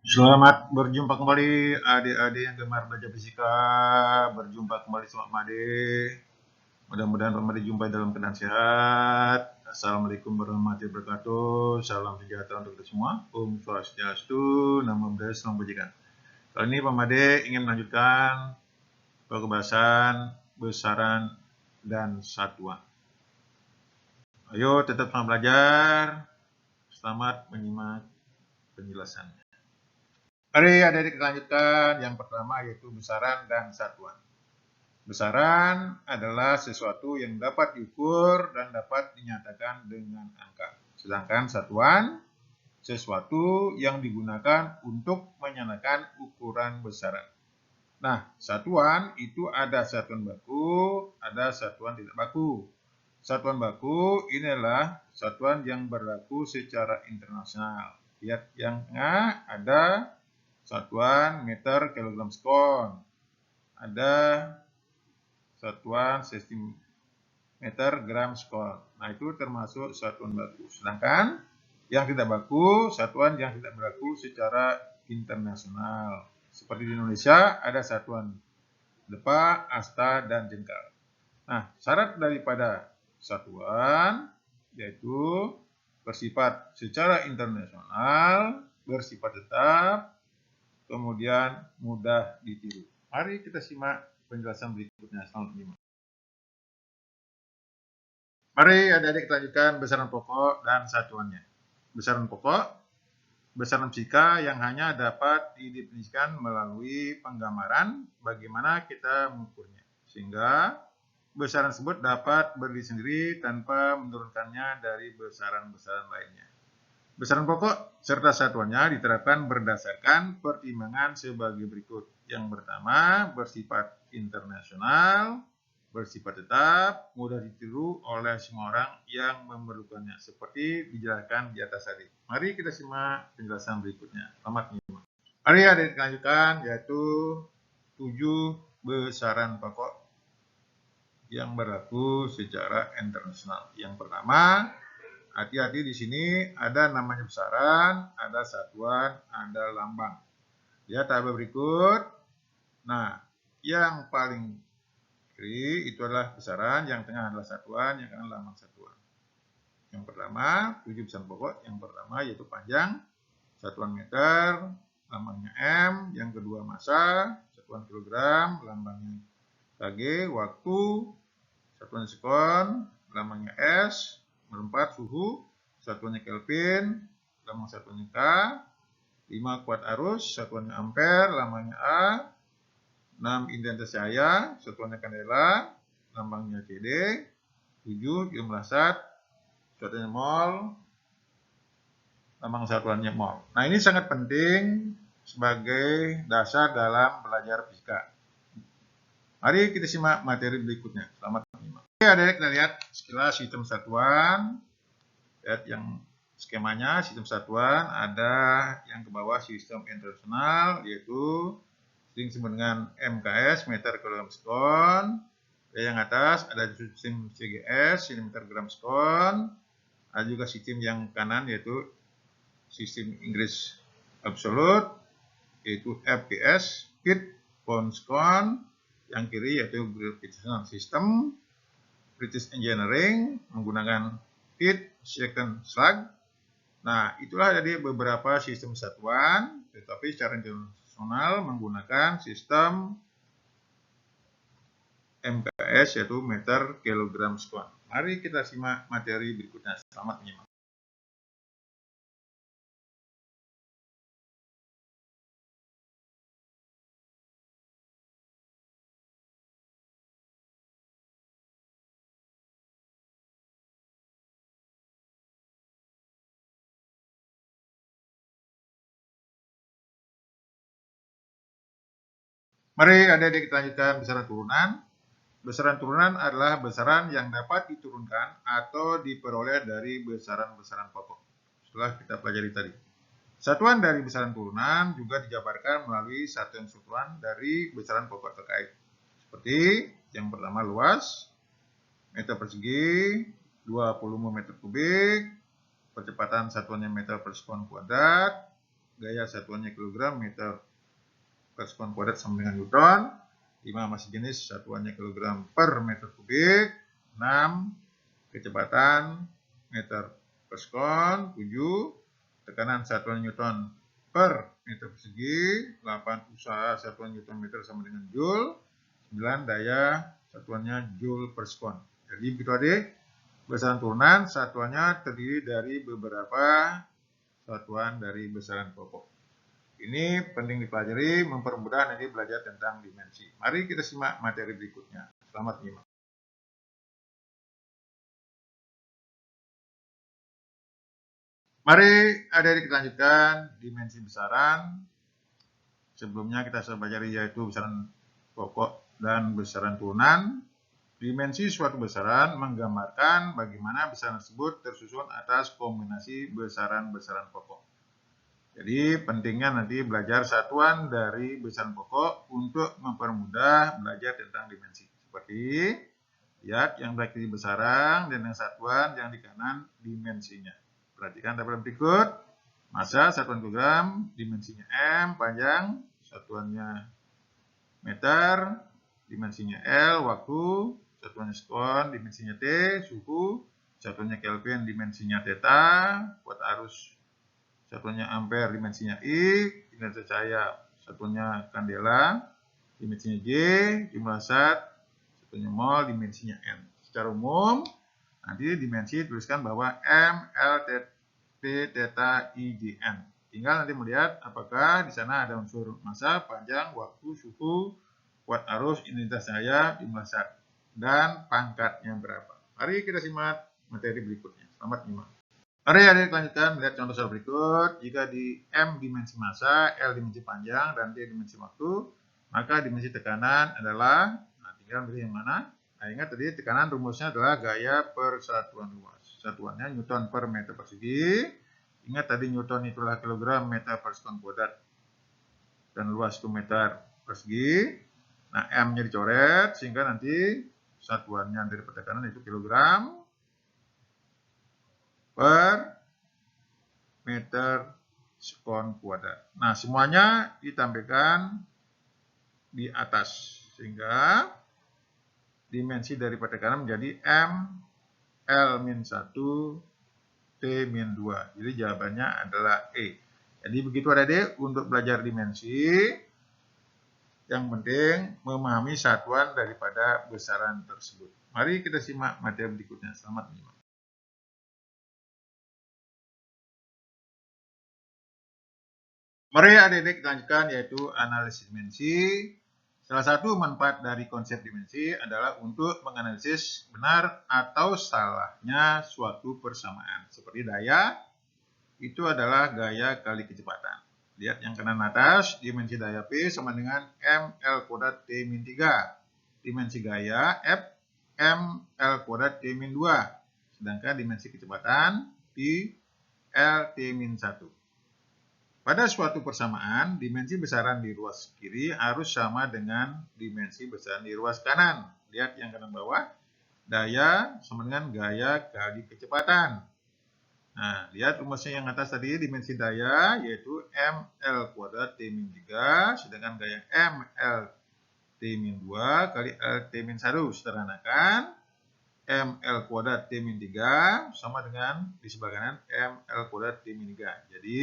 Selamat berjumpa kembali adik-adik yang gemar belajar fisika. Berjumpa kembali sama Made. Mudah-mudahan Pak Made jumpa dalam keadaan sehat. Assalamualaikum warahmatullahi wabarakatuh. Salam sejahtera untuk kita semua. Om Swastiastu, Namo Buddhaya, Salam Kebajikan. Kali ini Pak Made ingin melanjutkan pembahasan besaran dan satuan. Ayo tetap semangat belajar. Selamat menyimak penjelasannya. Mari adik-adik kita lanjutkan. Yang pertama yaitu besaran dan satuan. Besaran adalah sesuatu yang dapat diukur dan dapat dinyatakan dengan angka. Sedangkan satuan, sesuatu yang digunakan untuk menyatakan ukuran besaran. Nah, satuan itu ada satuan baku, ada satuan tidak baku. Satuan baku inilah satuan yang berlaku secara internasional. Lihat yang A ada satuan meter kilogram sekon, ada satuan cm gram sekon. Nah, itu termasuk satuan baku. Sedangkan yang tidak baku, satuan yang tidak berlaku secara internasional. Seperti di Indonesia ada satuan depa, asta, dan jengkal. Nah, syarat daripada satuan yaitu bersifat secara internasional, bersifat tetap, kemudian mudah ditiru. Mari kita simak penjelasan berikutnya. Selamat menyimak. Mari adik-adik kita lanjutkan besaran pokok dan satuannya. Besaran pokok, besaran fisika yang hanya dapat didefinisikan melalui penggambaran bagaimana kita mengukurnya. Sehingga besaran tersebut dapat berdiri sendiri tanpa menurunkannya dari besaran-besaran lainnya. Besaran pokok serta satuannya diterapkan berdasarkan pertimbangan sebagai berikut. Yang pertama, bersifat internasional, bersifat tetap, mudah ditiru oleh semua orang yang memerlukannya, seperti dijelaskan di atas tadi. Mari kita simak penjelasan berikutnya. Selamat menyimak. Mari adik lanjutkan, yaitu 7 besaran pokok yang berlaku secara internasional. Yang pertama, hati-hati di sini ada namanya besaran, ada satuan, ada lambang. Lihat tabel berikut. Nah, yang paling kiri itu adalah besaran, yang tengah adalah satuan, yang kanan lambang satuan. Yang pertama, 7 besaran pokok. Yang pertama yaitu panjang, satuan meter, lambangnya M. Yang kedua massa, satuan kilogram, lambangnya kg. Waktu, satuan sekon, lambangnya S. Nomor 4, suhu, satuannya Kelvin, lambang satuannya K. 5, kuat arus, satuannya ampere, lambangnya A. 6, intensitas cahaya, satuannya kandela, lambangnya CD. 7, jumlah zat, satuannya mol, lambang satuannya mol. Nah, ini sangat penting sebagai dasar dalam belajar fisika. Mari kita simak materi berikutnya. Selamat menyimak. Oke, adik-adik, kita lihat sekilas sistem satuan. Lihat yang skemanya, sistem satuan ada yang ke bawah sistem internasional, yaitu sering disebut dengan MKS, meter kilogram sekon. Yang atas ada sistem CGS, cm gram sekon. Ada juga sistem yang kanan yaitu sistem Inggris absolute, yaitu FPS, feet, pound sekon. Yang kiri yaitu gravitational system, British Engineering menggunakan feet, second, slug. Nah, itulah jadi beberapa sistem satuan, tetapi secara internasional menggunakan sistem MKS yaitu meter kilogram sekon. Mari kita simak materi berikutnya. Selamat menyimak. Mari adik-adik kita lanjutkan besaran turunan. Besaran turunan adalah besaran yang dapat diturunkan atau diperoleh dari besaran-besaran pokok. Setelah kita pelajari tadi. Satuan dari besaran turunan juga dijabarkan melalui satuan-satuan dari besaran pokok terkait. Seperti yang pertama luas, meter persegi, 20 meter kubik, percepatan satuannya meter per sekon kuadrat, gaya satuannya kilogram, meter per sekon kuadrat sama dengan Newton. 5 masih jenis satuannya kilogram per meter kubik. 6 kecepatan meter per sekon. 7 tekanan satuan Newton per meter persegi. 8 usaha satuan Newton meter sama dengan Joule. 9 daya satuannya Joule per sekon. Jadi begitu adik, besaran turunan satuannya terdiri dari beberapa satuan dari besaran pokok. Ini penting dipelajari, mempermudah nanti belajar tentang dimensi. Mari kita simak materi berikutnya. Selamat menyimak. Mari adik-adik kita lanjutkan dimensi besaran. Sebelumnya kita sudah pelajari yaitu besaran pokok dan besaran turunan. Dimensi suatu besaran menggambarkan bagaimana besaran tersebut tersusun atas kombinasi besaran-besaran pokok. Jadi pentingnya nanti belajar satuan dari besaran pokok untuk mempermudah belajar tentang dimensi. Seperti lihat yang baik di besaran dan yang satuan yang di kanan dimensinya. Perhatikan tabel berikut. Massa satuan kilogram, dimensinya M, panjang, satuannya meter, dimensinya L, waktu, satuannya sekon, dimensinya T, suhu, satuannya Kelvin, dimensinya theta, kuat arus, satuannya ampere, dimensinya I, kinerja cahaya, satuannya kandela, dimensinya J, jumlah zat, satuannya mol, dimensinya N. Secara umum, nanti dimensi tuliskan bahwa M, L, T, theta, I, J, N. Tinggal nanti melihat apakah di sana ada unsur massa, panjang, waktu, suhu, kuat arus, intensitas cahaya, jumlah zat, dan pangkatnya berapa. Mari kita simak materi berikutnya. Selamat menyimak. Mari adik lanjutkan melihat contoh soal berikut. Jika di M dimensi massa, L dimensi panjang, dan T dimensi waktu, maka dimensi tekanan adalah, tinggal pilih yang mana. Nah, ingat tadi tekanan rumusnya adalah gaya per satuan luas. Satuannya Newton per meter persegi. Ingat tadi Newton itulah kilogram meter per sekon kuadrat. Dan luas itu meter persegi. Nah, M-nya dicoret sehingga nanti satuannya dari tekanan itu kilogram per meter sekon kuadrat. Nah, semuanya ditampilkan di atas sehingga dimensi dari tekanan menjadi M, L-1, T-2. Jadi jawabannya adalah E. Jadi begitu adik-adik untuk belajar dimensi. Yang penting memahami satuan daripada besaran tersebut. Mari kita simak materi berikutnya. Selamat menyimak. Mari adik-adik lanjutkan yaitu analisis dimensi. Salah satu manfaat dari konsep dimensi adalah untuk menganalisis benar atau salahnya suatu persamaan. Seperti daya, itu adalah gaya kali kecepatan. Lihat yang kanan atas, dimensi daya P sama dengan mL kuadrat T-3. Dimensi gaya F, mL kuadrat T-2. Sedangkan dimensi kecepatan P, L T-1. Pada suatu persamaan, dimensi besaran di ruas kiri harus sama dengan dimensi besaran di ruas kanan. Lihat yang kanan bawah, daya sama dengan gaya kali kecepatan. Nah, lihat rumusnya yang atas tadi, dimensi daya yaitu mL kuadrat T-3, sedangkan gaya mL T-2 kali L T-1. Sederhanakan, mL kuadrat T-3 sama dengan di sebelah kanan mL kuadrat T-3. Jadi,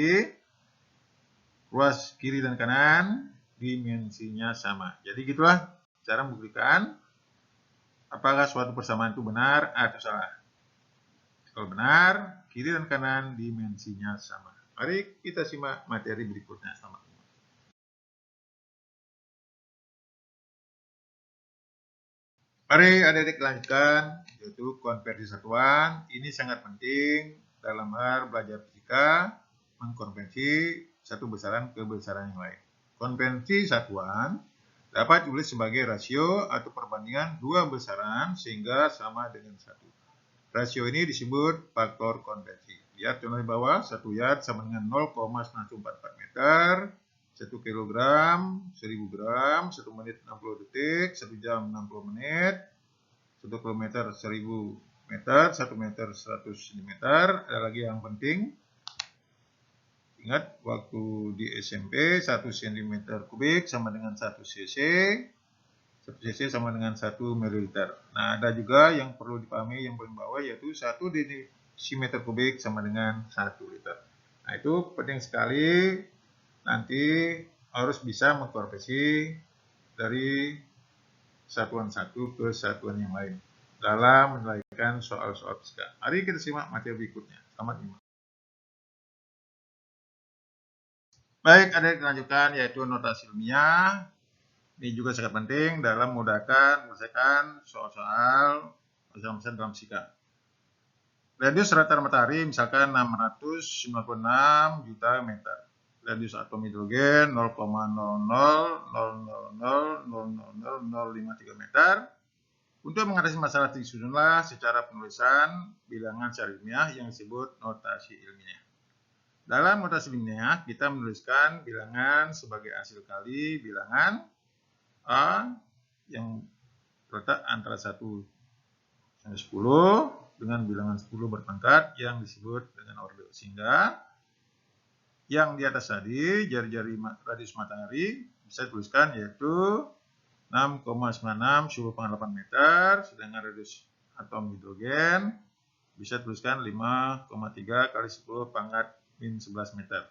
ruas kiri dan kanan dimensinya sama. Jadi gitulah cara membuktikan apakah suatu persamaan itu benar atau salah. Kalau benar, kiri dan kanan dimensinya sama. Mari kita simak materi berikutnya. Selamat menyimak. Mari adik-adik lanjutkan, yaitu konversi satuan. Ini sangat penting dalam hal belajar fisika, mengkonversi satu besaran ke besaran yang lain. Konversi satuan dapat ditulis sebagai rasio atau perbandingan dua besaran sehingga sama dengan satu. Rasio ini disebut faktor konversi. Lihat contoh di bawah, 1 yard sama dengan 0,944 meter, 1 kilogram, 1000 gram, 1 menit 60 detik, 1 jam 60 menit, 1 kilometer 1000 meter, 1 meter 100 cm. Ada lagi yang penting, Ingat, waktu di SMP 1 cm kubik sama dengan 1 cc. 1 cc sama dengan 1 ml. Nah, ada juga yang perlu dipahami yang paling bawah, yaitu 1 desimeter kubik sama dengan 1 liter. Nah, itu penting sekali, nanti harus bisa mengkonversi dari satuan satu ke satuan yang lain dalam menyelesaikan soal-soal fisika. Mari kita simak materi berikutnya. Selamat menyimak. Baik, ada yang dilanjutkan yaitu notasi ilmiah. Ini juga sangat penting dalam memudahkan menyelesaikan soal-soal dalam fisika. Radius rata matahari misalkan 696 juta meter. Radius atom hidrogen 0,0000000053 meter. Untuk mengatasi masalah disusunlah secara penulisan bilangan secara ilmiah yang disebut notasi ilmiah. Dalam notasi ilmiah kita menuliskan bilangan sebagai hasil kali bilangan A yang terletak antara 1 sampai 10 dengan bilangan 10 berpangkat yang disebut dengan orde. Sehingga yang di atas tadi, jari-jari radius matahari, bisa dituliskan yaitu 6,96 10⁸ meter, sedangkan radius atom hidrogen bisa tuliskan 5,3 kali 10⁻⁻11 meter.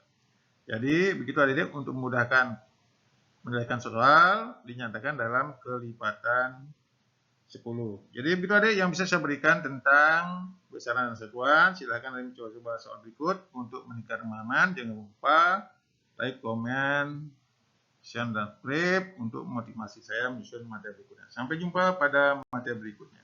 Jadi begitu adik-adik, untuk memudahkan menyelesaikan soal dinyatakan dalam kelipatan 10. Jadi begitu adik yang bisa saya berikan tentang besaran satuan. Silakan adik coba soal berikut untuk meningkatkan pemahaman. Jangan lupa like, komen, share, dan subscribe untuk motivasi saya menyusun materi berikutnya. Sampai jumpa pada materi berikutnya.